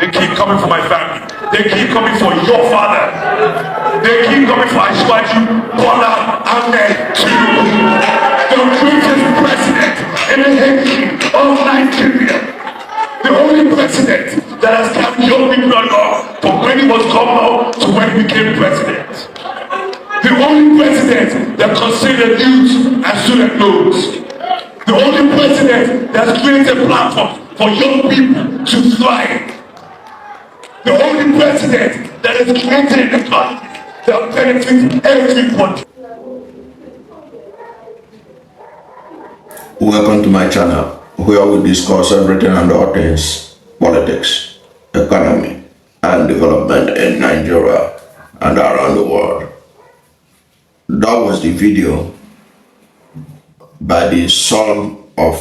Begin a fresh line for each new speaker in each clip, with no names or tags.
They keep coming for my family. They keep coming for your father. They keep coming for Ashwaju, Bola, Ahmed, Tinubu, the greatest president in the history of Nigeria. The only president that has kept young people along from when he was governor to when he became president. The only president that considered youth as student loans. The only president that has created a platform for young people to thrive. The only president that has created an economy that benefits everybody.
Welcome to my channel, where we discuss everything and all things politics, economy, and development in Nigeria and around the world. That was the video by the son of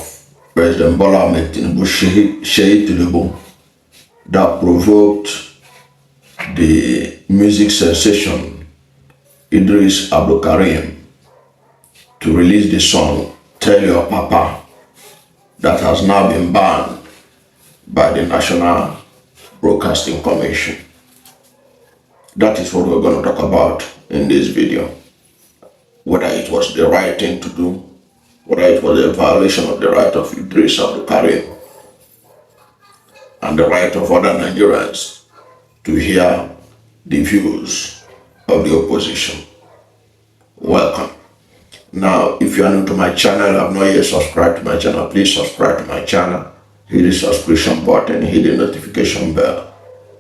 President Bola Ahmed Tinubu, Seyi Tinubu, that provoked the music sensation Eedris Abdulkareem to release the song Tell Your Papa, that has now been banned by the National Broadcasting Commission. That is what we're going to talk about in this video. Whether it was the right thing to do, whether it was a violation of the right of Eedris Abdulkareem and the right of other Nigerians to hear the views of the opposition. Welcome. Now, if you are new to my channel, have not yet subscribed to my channel, please subscribe to my channel, hit the subscription button, hit the notification bell.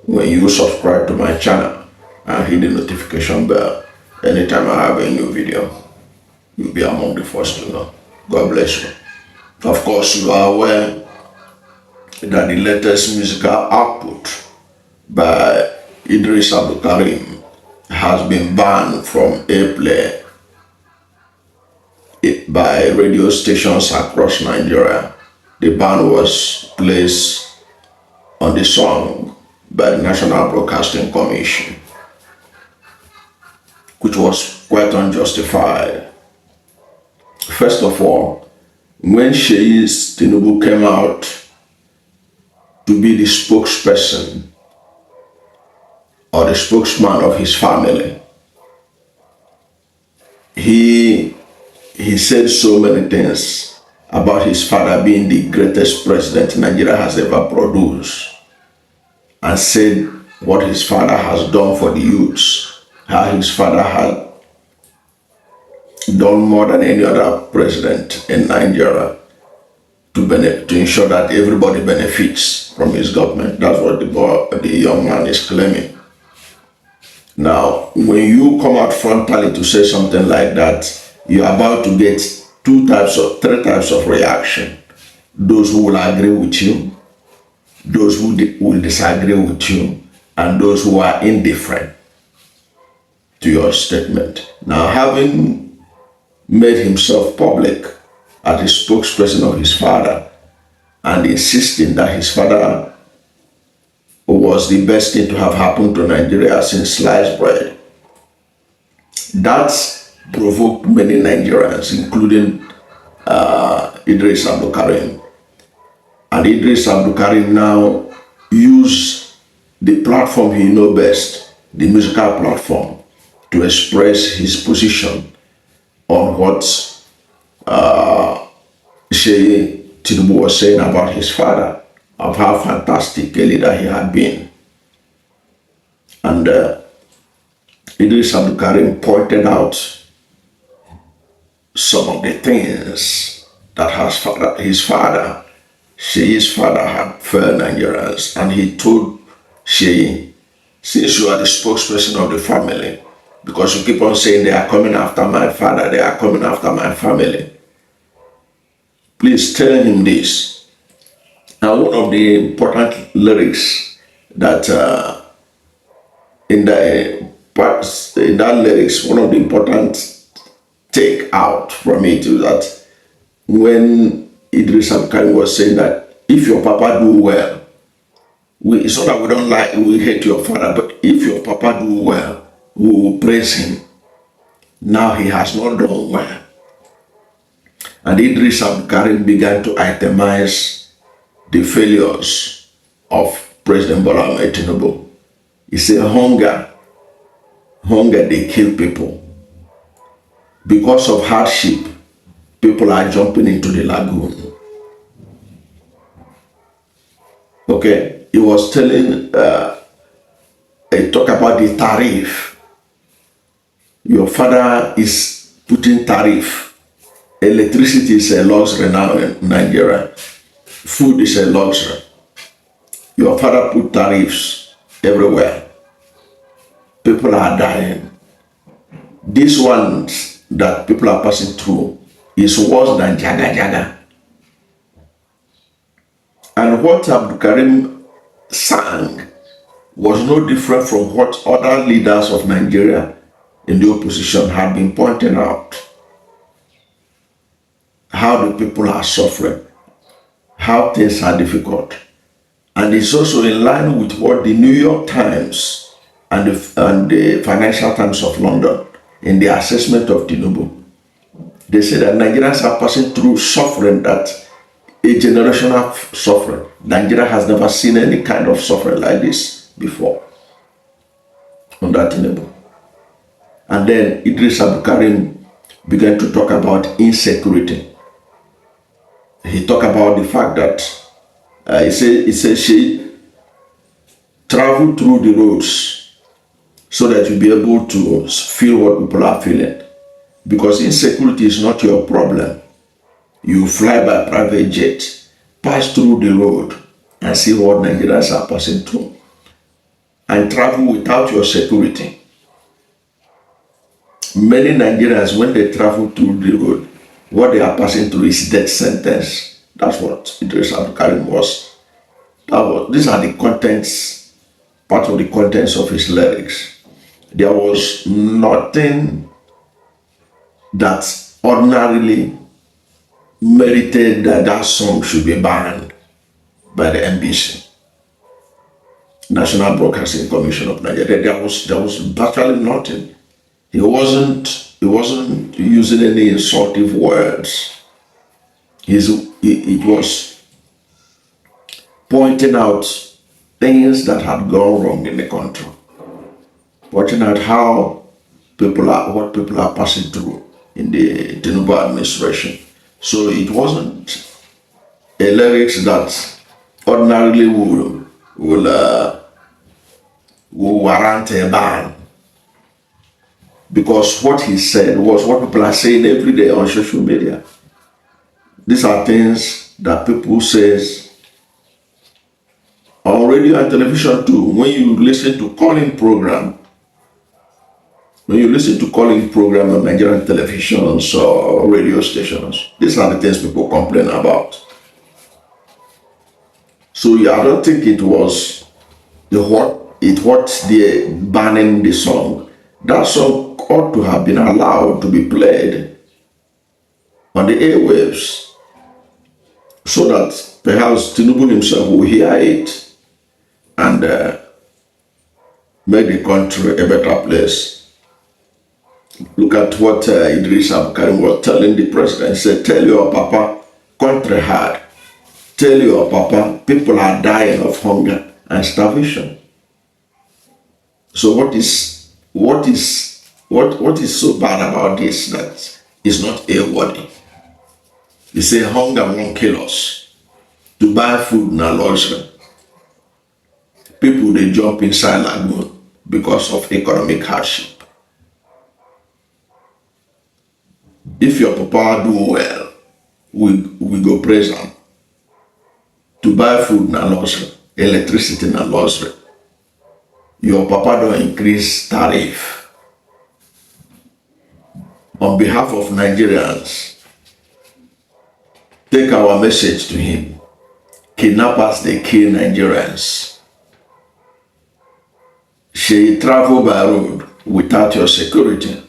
When you subscribe to my channel and hit the notification bell, anytime I have a new video, you'll be among the first to know. God bless you. Of course, you are aware that the latest musical output by Eedris Abdulkareem has been banned from airplay by radio stations across Nigeria. The ban was placed on the song by the National Broadcasting Commission, which was quite unjustified. First of all, when Seyi Tinubu came out to be the spokesperson or the spokesman of his family, he said so many things about his father being the greatest president Nigeria has ever produced, and said what his father has done for the youths, how his father had done more than any other president in Nigeria to ensure that everybody benefits from his government. That's what the young man is claiming. Now, when you come out frontally to say something like that, you're about to get three types of reaction. Those who will agree with you, those who will disagree with you, and those who are indifferent to your statement. Now, having made himself public as a spokesperson of his father and insisting that his father was the best thing to have happened to Nigeria since sliced bread, that provoked many Nigerians, including Eedris Abdulkareem. And Eedris Abdulkareem now used the platform he knows best, the musical platform, to express his position on what Seyi Tinubu was saying about his father, of how fantastic a leader he had been. And Eedris Abdulkareem pointed out some of the things that his father, Seyi's father, had failed Nigerians. And he told Seyi, since you are the spokesperson of the family, because you keep on saying they are coming after my father, they are coming after my family, please tell him this. Now, one of the important lyrics that in that lyrics, one of the important take out from it is that when Eedris Abdulkareem was saying that if your papa do well, it's not that we don't like, we hate your father, but if your papa do well, we will praise him. Now he has not done well. And Eedris Abdulkareem began to itemize the failures of President Bola Ahmed Tinubu. He said hunger they kill people. Because of hardship, people are jumping into the lagoon. Okay, he was telling, he talked about the tariff. Your father is putting tariff. Electricity is a luxury now in Nigeria. Food is a luxury. Your father put tariffs everywhere. People are dying. These ones that people are passing through is worse than Jaga Jaga. And what Abdulkareem sang was no different from what other leaders of Nigeria in the opposition had been pointing out. How the people are suffering, how things are difficult. And it's also in line with what the New York Times and the Financial Times of London, in the assessment of Tinubu, they say that Nigerians are passing through suffering, that a generational suffering. Nigeria has never seen any kind of suffering like this before under Tinubu. And then Eedris Abdulkareem began to talk about insecurity. He talked about the fact that he said she traveled through the roads so that you'll be able to feel what people are feeling. Because insecurity is not your problem. You fly by private jet, pass through the road and see what Nigerians are passing through. And travel without your security. Many Nigerians, when they travel through the road, what they are passing through is death sentence. That's what Eedris Abdulkareem was. These are the contents, part of the contents of his lyrics. There was nothing that ordinarily merited that that song should be banned by the NBC, National Broadcasting Commission of Nigeria. There was virtually nothing. He wasn't using any insultive words. It was pointing out things that had gone wrong in the country, pointing out what people are passing through in the Tinubu administration. So it wasn't a lyrics that ordinarily will warrant a ban. Because what he said was what people are saying every day on social media. These are things that people says on radio and television too. When you listen to calling program on Nigerian televisions or radio stations, these are the things people complain about. So I don't think it was the banning the song. That song ought to have been allowed to be played on the airwaves so that perhaps Tinubu himself will hear it and make the country a better place. Look at what Eedris Abdulkareem was telling the president. He said, tell your papa, country hard. Tell your papa, people are dying of hunger and starvation. So what is so bad about this that is not airworthy? You say hunger won't kill us. To buy food na luxury. People they jump inside lagoon because of economic hardship. If your papa do well, we go praise him. To buy food na luxury, electricity na luxury. Your papa don't increase tariff. On behalf of Nigerians, take our message to him. Kidnappers, they kill Nigerians. She travel by road without your security.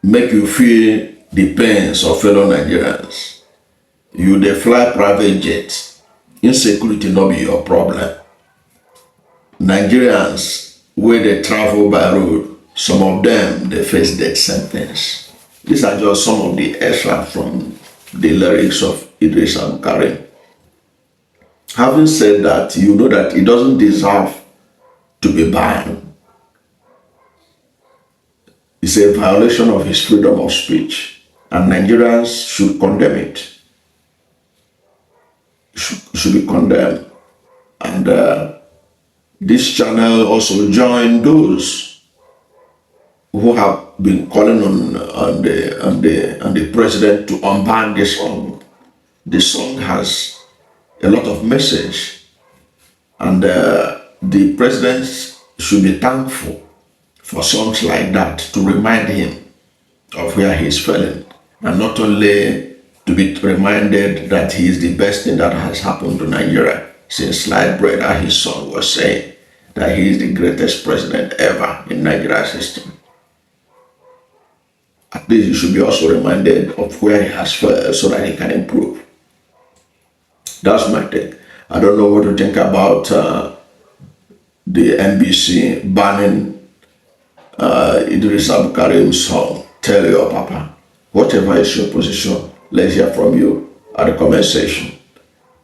Make you feel the pains of fellow Nigerians. You they fly private jets. Insecurity not be your problem. Nigerians, where they travel by road, some of them, they face death sentence. These are just some of the extracts from the lyrics of Eedris Abdulkareem. Having said that, you know that he doesn't deserve to be banned. It's a violation of his freedom of speech, and Nigerians should condemn it. Should be condemned. And this channel also joined those who have been calling on the president to unban this song. The song has a lot of message, and the president should be thankful for songs like that to remind him of where he's failing, and not only to be reminded that he is the best thing that has happened to Nigeria since sliced bread, and his son was saying that he is the greatest president ever in Nigeria's history. At least he should be also reminded of where he has failed so that he can improve. That's my take. I don't know what to think about the NBC banning Eedris Abdulkareem's song, Tell Your Papa. Whatever is your position, let's hear from you at the comment section.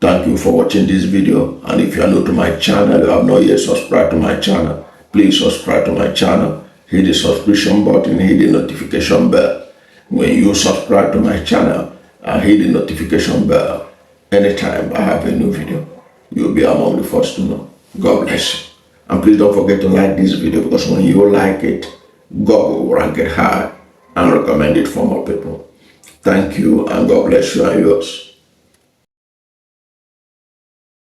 Thank you for watching this video, and if you are new to my channel, you have not yet subscribed to my channel, please subscribe to my channel, hit the subscription button, hit the notification bell. When you subscribe to my channel and hit the notification bell, anytime I have a new video, you'll be among the first to know. God bless you. And please don't forget to like this video, because when you like it, God will rank it high and recommend it for more people. Thank you, and God bless you and yours.